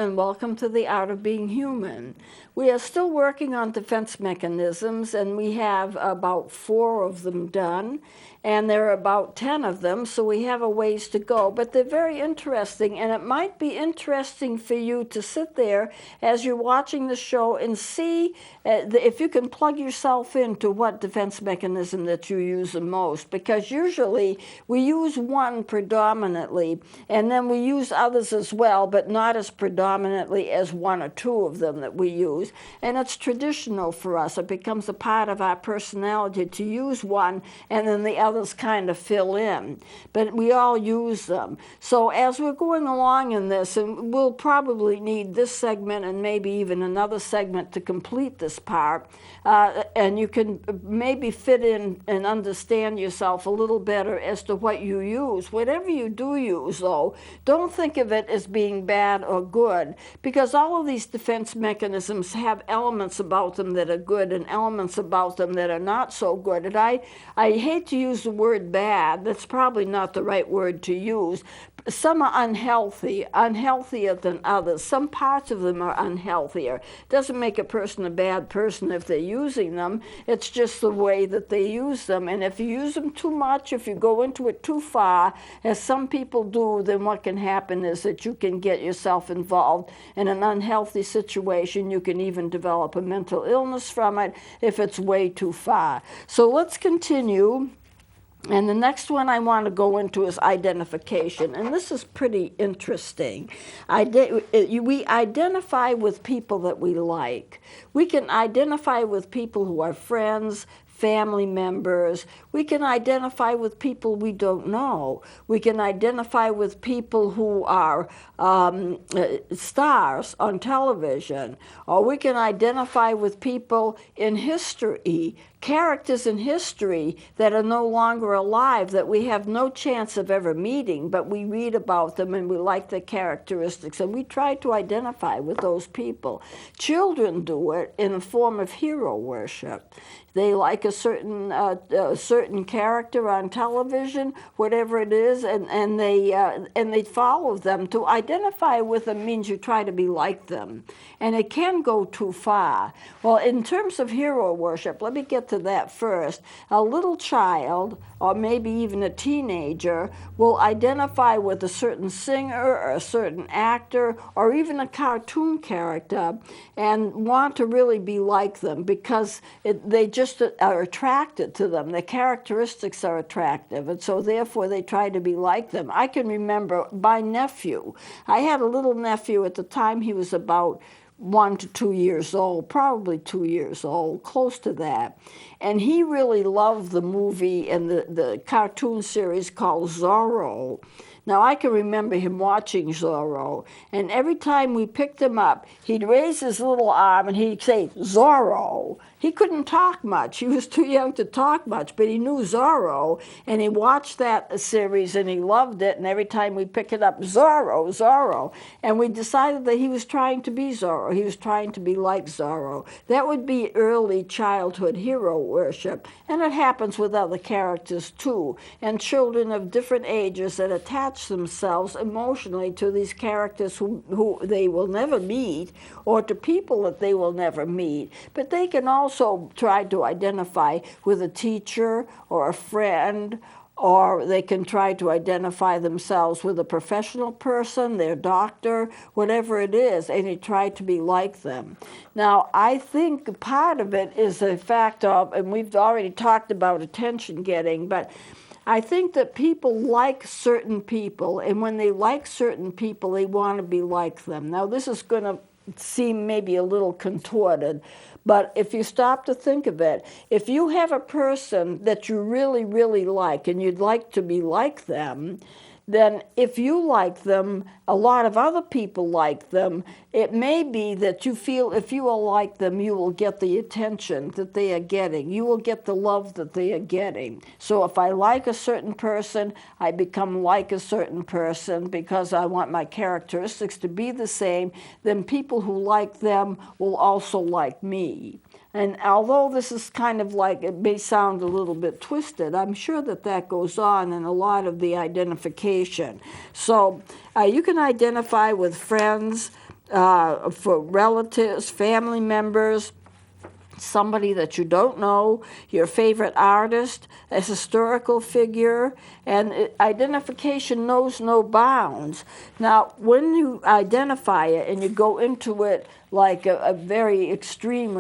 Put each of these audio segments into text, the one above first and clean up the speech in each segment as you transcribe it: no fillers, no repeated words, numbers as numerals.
and welcome to the Art of Being Human. We are still working on defense mechanisms, and we have about 4 of them done, and there are about 10 of them, so we have a ways to go. But they're very interesting, and it might be interesting for you to sit there as you're watching the show and see if you can plug yourself into what defense mechanism that you use the most, because usually we use one predominantly, and then we use others as well, but not as predominantly as 1 or 2 of them that we use. And it's traditional for us. It becomes a part of our personality to use one, and then the others kind of fill in. But we all use them. So as we're going along in this, and we'll probably need this segment and maybe even another segment to complete this part, and you can maybe fit in and understand yourself a little better as to what you use. Whatever you do use, though, don't think of it as being bad or good, because all of these defense mechanisms have elements about them that are good and elements about them that are not so good. And I hate to use the word bad. That's probably not the right word to use. Some are unhealthy, unhealthier than others. Some parts of them are unhealthier. Doesn't make a person a bad person if they're using them. It's just the way that they use them. And if you use them too much, if you go into it too far, as some people do, then what can happen is that you can get yourself involved in an unhealthy situation. You can even develop a mental illness from it if it's way too far. So let's continue. And the next one I want to go into is identification. And this is pretty interesting. We identify with people that we like. We can identify with people who are friends, family members. We can identify with people we don't know. We can identify with people who are stars on television. Or we can identify with people in history, characters in history that are no longer alive, that we have no chance of ever meeting, but we read about them and we like their characteristics, and we try to identify with those people. Children do it in a form of hero worship. They like a certain character on television, whatever it is, and they follow them. To identify with them means you try to be like them, and it can go too far. Well, in terms of hero worship, let me get to that first. A little child, or maybe even a teenager, will identify with a certain singer or a certain actor or even a cartoon character and want to really be like them because they just are attracted to them. Their characteristics are attractive, and so therefore they try to be like them. I can remember my nephew. I had a little nephew at the time. He was about 1 to 2 years old, probably 2 years old, close to that. And he really loved the movie and the cartoon series called Zorro. Now, I can remember him watching Zorro, and every time we picked him up, he'd raise his little arm and he'd say, Zorro. He couldn't talk much. He was too young to talk much, but he knew Zorro, and he watched that series, and he loved it, and every time we pick it up, Zorro, Zorro. And we decided that he was trying to be Zorro. He was trying to be like Zorro. That would be early childhood hero worship, and it happens with other characters, too, and children of different ages that attach themselves emotionally to these characters who they will never meet, or to people that they will never meet. But they can also try to identify with a teacher or a friend, or they can try to identify themselves with a professional person, their doctor, whatever it is, and they try to be like them. Now, I think part of it is the fact of, and we've already talked about attention getting, but I think that people like certain people, and when they like certain people, they want to be like them. Now, this is going to seem maybe a little contorted, but if you stop to think of it, if you have a person that you really, really like and you'd like to be like them, then if you like them, a lot of other people like them, it may be that you feel if you are like them, you will get the attention that they are getting. You will get the love that they are getting. So if I like a certain person, I become like a certain person because I want my characteristics to be the same, then people who like them will also like me. And although this is kind of like, it may sound a little bit twisted, I'm sure that that goes on in a lot of the identification. So you can identify with friends, for relatives, family members, somebody that you don't know, your favorite artist, a historical figure, and identification knows no bounds. Now, when you identify it and you go into it like in a very extreme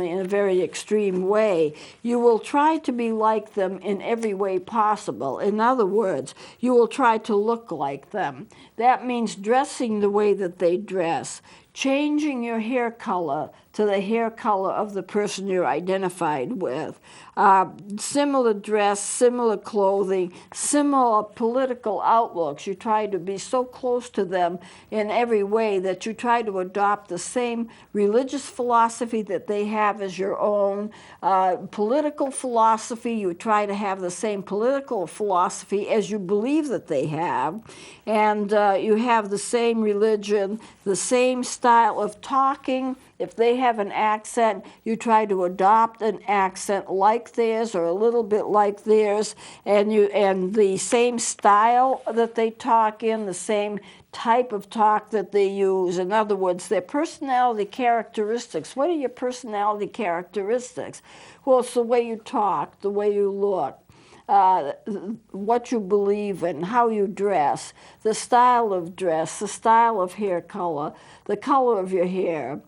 way, you will try to be like them in every way possible. In other words, you will try to look like them. That means dressing the way that they dress, changing your hair color to the hair color of the person you're identified with, similar dress, similar clothing, similar political outlooks. You try to be so close to them in every way that you try to adopt the same religious philosophy that they have as your own, political philosophy. You try to have the same political philosophy as you believe that they have, and you have the same religion, the same style of talking. If they have an accent, you try to adopt an accent like theirs or a little bit like theirs, and the same style that they talk in, the same type of talk that they use. In other words, their personality characteristics. What are your personality characteristics? Well, it's the way you talk, the way you look, what you believe in, how you dress, the style of dress, the style of hair color, the color of your hair,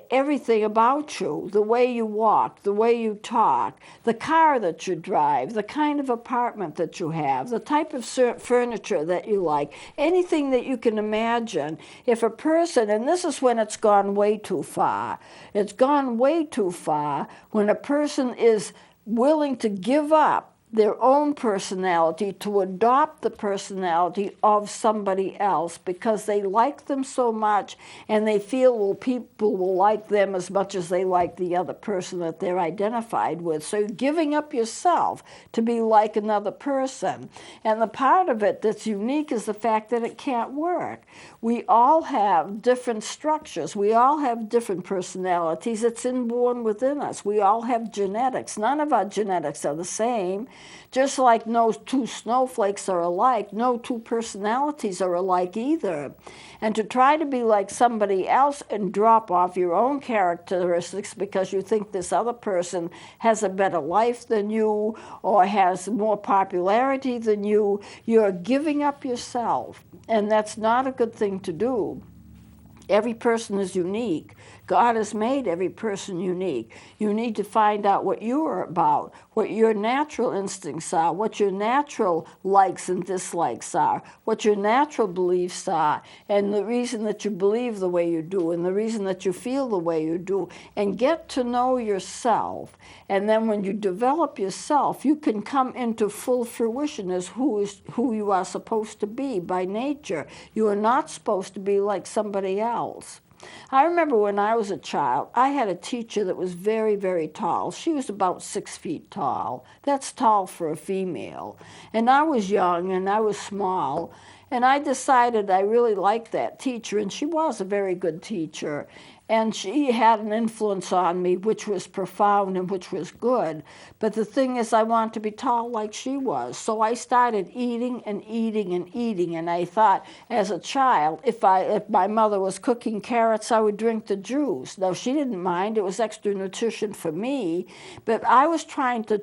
everything about you, the way you walk, the way you talk, the car that you drive, the kind of apartment that you have, the type of furniture that you like, anything that you can imagine. If a person, and this is when it's gone way too far, it's gone way too far when a person is willing to give up their own personality to adopt the personality of somebody else because they like them so much and they feel, well, people will like them as much as they like the other person that they're identified with. So you're giving up yourself to be like another person. And the part of it that's unique is the fact that it can't work. We all have different structures. We all have different personalities. It's inborn within us. We all have genetics. None of our genetics are the same. Just like no two snowflakes are alike, no two personalities are alike either. And to try to be like somebody else and drop off your own characteristics because you think this other person has a better life than you or has more popularity than you, you're giving up yourself. And that's not a good thing to do. Every person is unique. God has made every person unique. You need to find out what you are about, what your natural instincts are, what your natural likes and dislikes are, what your natural beliefs are, and the reason that you believe the way you do, and the reason that you feel the way you do, and get to know yourself. And then when you develop yourself, you can come into full fruition as who you are supposed to be by nature. You are not supposed to be like somebody else. I remember when I was a child, I had a teacher that was very, very tall. She was about 6 feet tall. That's tall for a female. And I was young and I was small. And I decided I really liked that teacher, and she was a very good teacher. And she had an influence on me which was profound and which was good. But the thing is, I wanted to be tall like she was. So I started eating and eating and eating. And I thought, as a child, if my mother was cooking carrots, I would drink the juice. Now, she didn't mind. It was extra nutrition for me. But I was trying to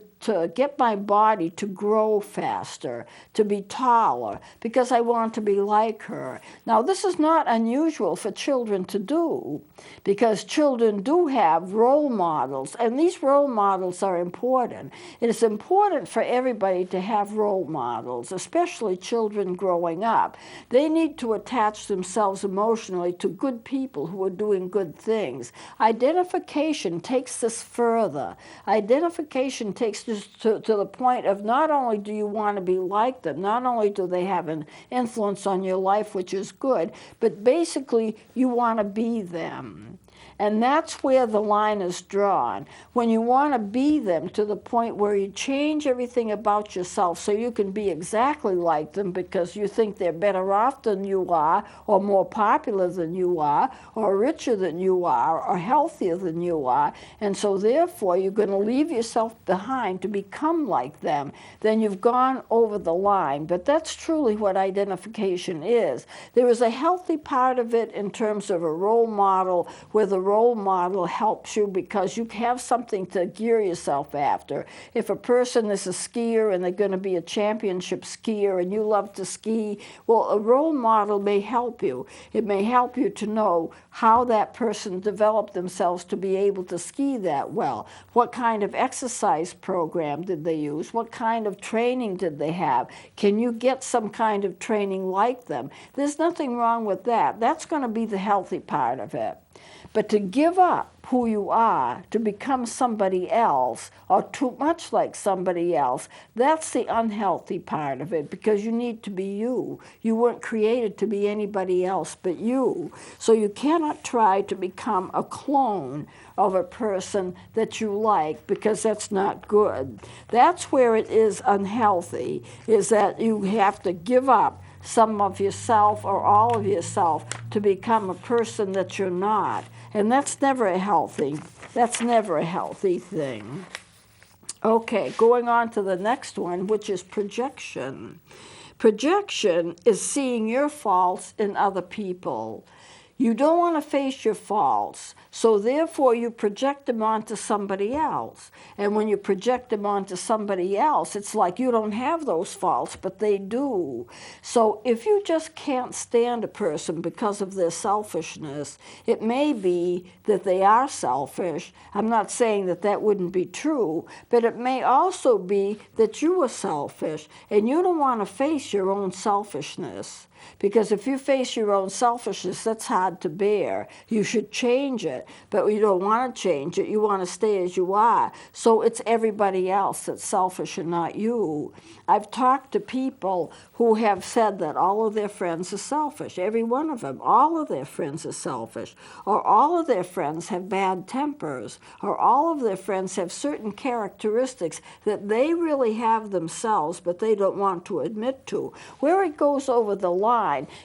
get my body to grow faster, to be taller, because I want to be like her. Now, this is not unusual for children to do, because children do have role models, and these role models are important. It is important for everybody to have role models, especially children growing up. They need to attach themselves emotionally to good people who are doing good things. Identification takes this further. Identification takes this to the point of not only do you want to be like them, not only do they have an influence on your life, which is good, but basically you want to be them. And that's where the line is drawn. When you want to be them to the point where you change everything about yourself so you can be exactly like them because you think they're better off than you are, or more popular than you are, or richer than you are, or healthier than you are, and so therefore you're going to leave yourself behind to become like them, then you've gone over the line. But that's truly what identification is. There is a healthy part of it in terms of a role model, where the role model helps you because you have something to gear yourself after. If a person is a skier and they're going to be a championship skier and you love to ski, well, a role model may help you. It may help you to know how that person developed themselves to be able to ski that well. What kind of exercise program did they use? What kind of training did they have? Can you get some kind of training like them? There's nothing wrong with that. That's going to be the healthy part of it. But to give up who you are to become somebody else, or too much like somebody else, that's the unhealthy part of it, because you need to be you. You weren't created to be anybody else but you. So you cannot try to become a clone of a person that you like, because that's not good. That's where it is unhealthy, is that you have to give up some of yourself or all of yourself to become a person that you're not. And that's never a healthy thing. Okay, going on to the next one, which is projection. Projection is seeing your faults in other people. You don't want to face your faults, so therefore you project them onto somebody else. And when you project them onto somebody else, it's like you don't have those faults, but they do. So if you just can't stand a person because of their selfishness, it may be that they are selfish. I'm not saying that that wouldn't be true, but it may also be that you are selfish, and you don't want to face your own selfishness. Because if you face your own selfishness, that's hard to bear. You should change it, but you don't want to change it. You want to stay as you are. So it's everybody else that's selfish and not you. I've talked to people who have said that all of their friends are selfish. Every one of them. All of their friends are selfish. Or all of their friends have bad tempers. Or all of their friends have certain characteristics that they really have themselves, but they don't want to admit to. Where it goes over the line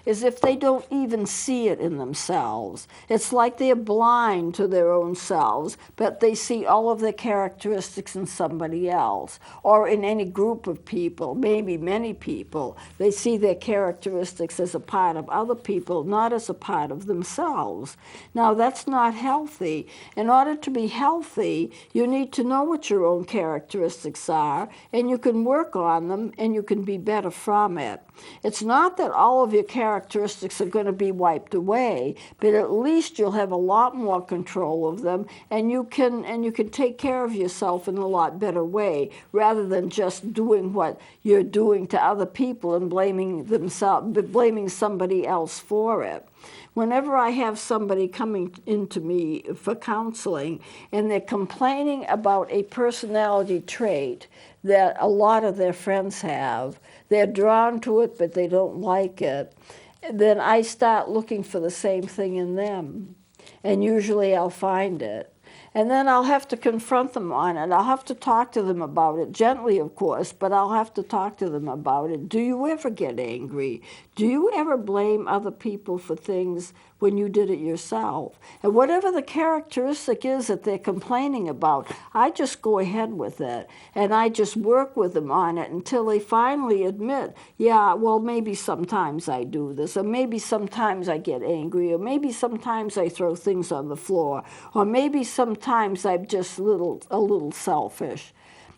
is if they don't even see it in themselves. It's like they're blind to their own selves, but they see all of their characteristics in somebody else, or in any group of people, maybe many people. They see their characteristics as a part of other people, not as a part of themselves. Now, that's not healthy. In order to be healthy, you need to know what your own characteristics are, and you can work on them, and you can be better from it. It's not that all of your characteristics are going to be wiped away, but at least you'll have a lot more control of them, and you can take care of yourself in a lot better way, rather than just doing what you're doing to other people and blaming somebody else for it. Whenever I have somebody coming into me for counseling and they're complaining about a personality trait that a lot of their friends have, they're drawn to it, but they don't like it, then I start looking for the same thing in them. And usually I'll find it. And then I'll have to confront them on it. I'll have to talk to them about it, gently, of course, but I'll have to talk to them about it. Do you ever get angry? Do you ever blame other people for things when you did it yourself? And whatever the characteristic is that they're complaining about, I just go ahead with it, and I just work with them on it until they finally admit, yeah, well, maybe sometimes I do this, or maybe sometimes I get angry, or maybe sometimes I throw things on the floor, or maybe sometimes I'm just a little selfish.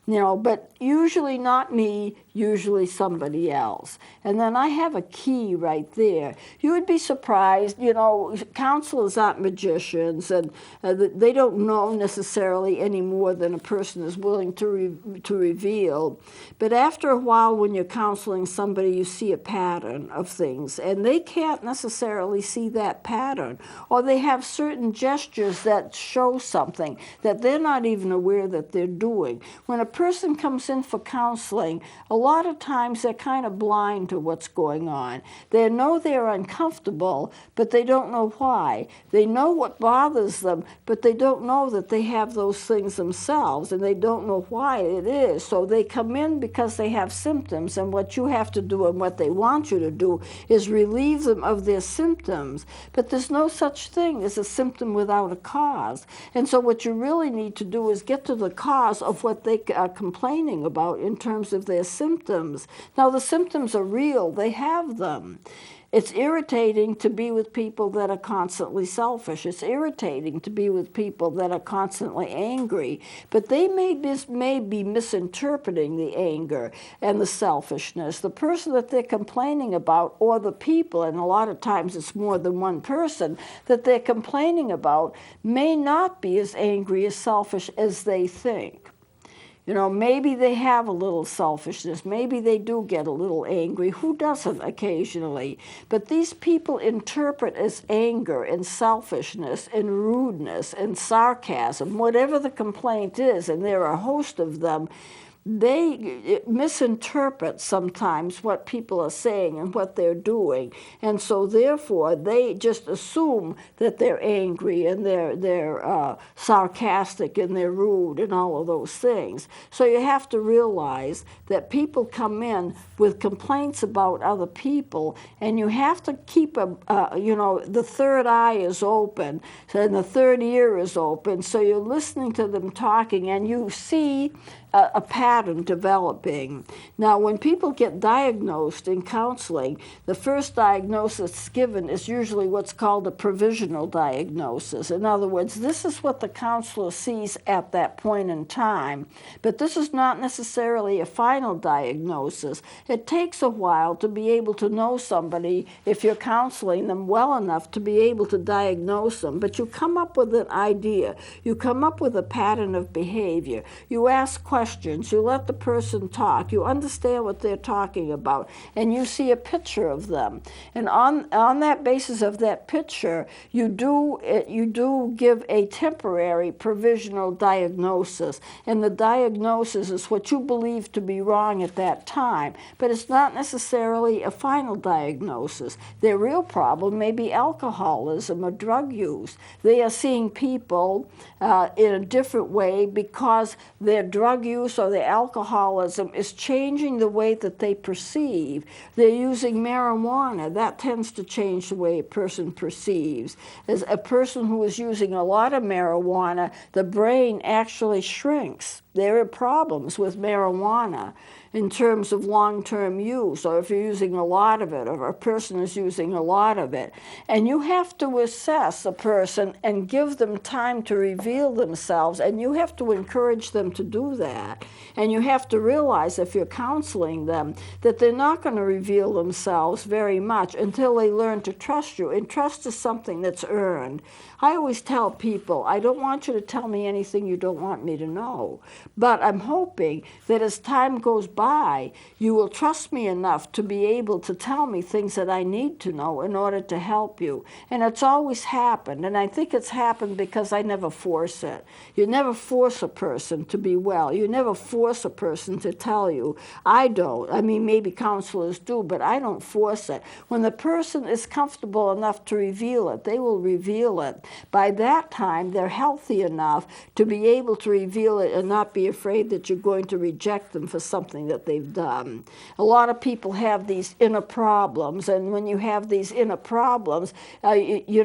But usually not me, usually somebody else. And then I have a key right there. You would be surprised, counselors aren't magicians, and they don't know necessarily any more than a person is willing to reveal. But after a while, when you're counseling somebody, you see a pattern of things, and they can't necessarily see that pattern, or they have certain gestures that show something that they're not even aware that they're doing. When a person comes in for counseling, a lot of times they're kind of blind to what's going on. They know they're uncomfortable, but they don't know why. They know what bothers them, but they don't know that they have those things themselves, and they don't know why it is. So they come in because they have symptoms, and what you have to do and what they want you to do is relieve them of their symptoms. But there's no such thing as a symptom without a cause. And so what you really need to do is get to the cause of what they are complaining about in terms of their symptoms. Now, the symptoms are real. They have them. It's irritating to be with people that are constantly selfish. It's irritating to be with people that are constantly angry. But they may be misinterpreting the anger and the selfishness. The person that they're complaining about, or the people, and a lot of times it's more than one person, that they're complaining about may not be as angry, as selfish as they think. You know, maybe they have a little selfishness. Maybe they do get a little angry. Who doesn't occasionally? But these people interpret as anger and selfishness and rudeness and sarcasm, whatever the complaint is, and there are a host of them. They misinterpret sometimes what people are saying and what they're doing, and so therefore they just assume that they're angry and they're sarcastic and they're rude and all of those things. So you have to realize that people come in with complaints about other people, and you have to keep the third eye is open and the third ear is open, so you're listening to them talking and you see a pattern developing. Now, when people get diagnosed in counseling, the first diagnosis given is usually what's called a provisional diagnosis. In other words, this is what the counselor sees at that point in time, but this is not necessarily a final diagnosis. It takes a while to be able to know somebody if you're counseling them well enough to be able to diagnose them, but you come up with an idea. You come up with a pattern of behavior. You ask questions. You let the person talk. You understand what they're talking about, and you see a picture of them. And on that basis of that picture, you do give a temporary provisional diagnosis. And the diagnosis is what you believe to be wrong at that time, but it's not necessarily a final diagnosis. Their real problem may be alcoholism or drug use. They are seeing people in a different way because their drug use or their alcoholism is changing the way that they perceive. They're using marijuana. That tends to change the way a person perceives. As a person who is using a lot of marijuana, the brain actually shrinks. There are problems with marijuana in terms of long-term use, or if you're using a lot of it, or a person is using a lot of it. And you have to assess a person and give them time to reveal themselves, and you have to encourage them to do that. And you have to realize, if you're counseling them, that they're not going to reveal themselves very much until they learn to trust you. And trust is something that's earned. I always tell people, I don't want you to tell me anything you don't want me to know. But I'm hoping that as time goes by, you will trust me enough to be able to tell me things that I need to know in order to help you. And it's always happened. And I think it's happened because I never force it. You never force a person to be well. You never force a person to tell you. I don't. I mean, maybe counselors do, but I don't force it. When the person is comfortable enough to reveal it, they will reveal it. By that time, they're healthy enough to be able to reveal it and not be afraid that you're going to reject them for something that they've done. A lot of people have these inner problems, and when you have these inner problems, you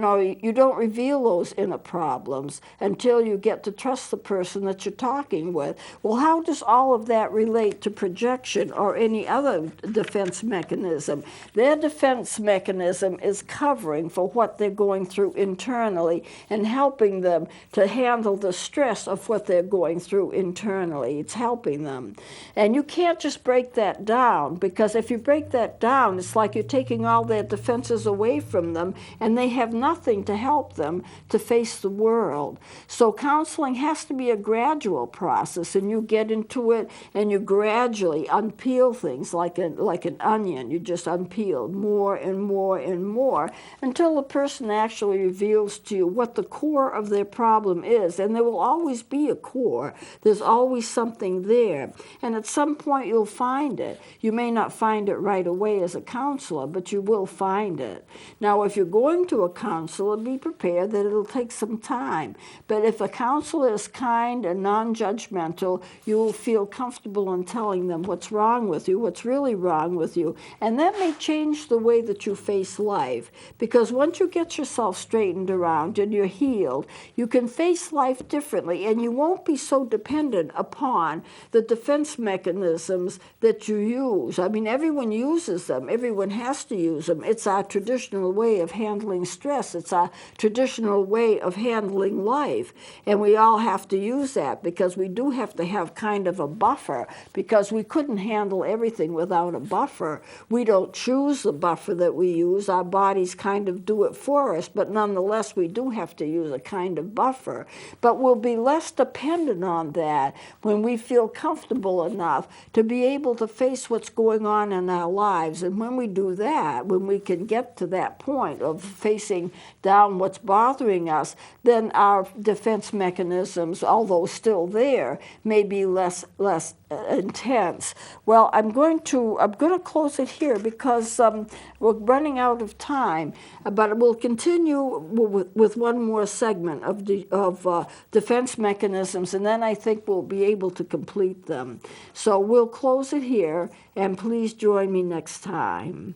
don't reveal those inner problems until you get to trust the person that you're talking with. Well, how does all of that relate to projection or any other defense mechanism? Their defense mechanism is covering for what they're going through internally and helping them to handle the stress of what they're going through internally. It's helping them. And you can't just break that down, because if you break that down, it's like you're taking all their defenses away from them, and they have nothing to help them to face the world. So counseling has to be a gradual process, and you get into it and you gradually unpeel things like an onion. You just unpeel more and more and more until the person actually reveals to you what the core of their problem is. And there will always be a core. There's always something there. And at some point you'll find it. You may not find it right away as a counselor, but you will find it. Now, if you're going to a counselor, be prepared that it'll take some time. But if a counselor is kind and non-judgmental, you will feel comfortable in telling them what's wrong with you, what's really wrong with you. And that may change the way that you face life. Because once you get yourself straightened around and you're healed, you can face life differently, and you won't be so dependent upon the defense mechanisms that you use. I mean, everyone uses them. Everyone has to use them. It's our traditional way of handling stress. It's our traditional way of handling life. And we all have to use that, because we do have to have kind of a buffer, because we couldn't handle everything without a buffer. We don't choose the buffer that we use. Our bodies kind of do it for us, but nonetheless, we do have to use a kind of buffer. But we'll be less dependent on that when we feel comfortable enough to be able to face what's going on in our lives. And when we do that, when we can get to that point of facing down what's bothering us, then our defense mechanisms, although still there, may be less intense. Well, I'm going to close it here, because we're running out of time. But we'll continue with one more segment of defense mechanisms, and then I think we'll be able to complete them. So we'll close it here, and please join me next time.